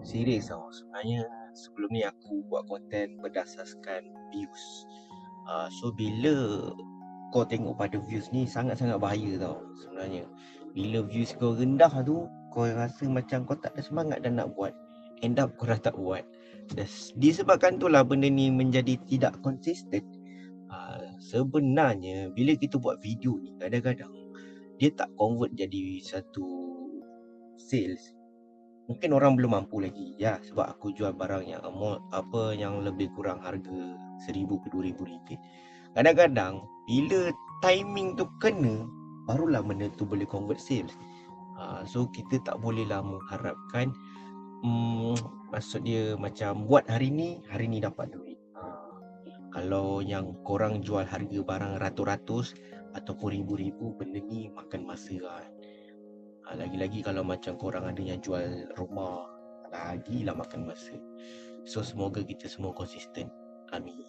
Serius tau, sebenarnya sebelum ni aku buat konten berdasarkan views. So bila kau tengok pada views ni sangat-sangat bahaya tau sebenarnya. Bila views kau rendah tu, kau rasa macam kau tak ada semangat dah nak buat. End up kau dah tak buat. Disebabkan itulah benda ni menjadi tidak konsisten. Sebenarnya bila kita buat video ni, kadang-kadang dia tak convert jadi satu sales. Mungkin orang belum mampu lagi ya, sebab aku jual barang yang yang lebih kurang harga 1,000 ke 2,000 ringgit. Kadang-kadang bila timing tu kena, barulah benda tu boleh convert sales. So kita tak bolehlah mengharapkan maksud dia macam buat hari ni dapat duit. Kalau yang korang jual harga barang ratus-ratus ataupun ribu-ribu, benda ni makan masa kan. Lagi-lagi kalau macam korang ada yang jual rumah, lagilah makan masa. So semoga kita semua konsisten. Amin.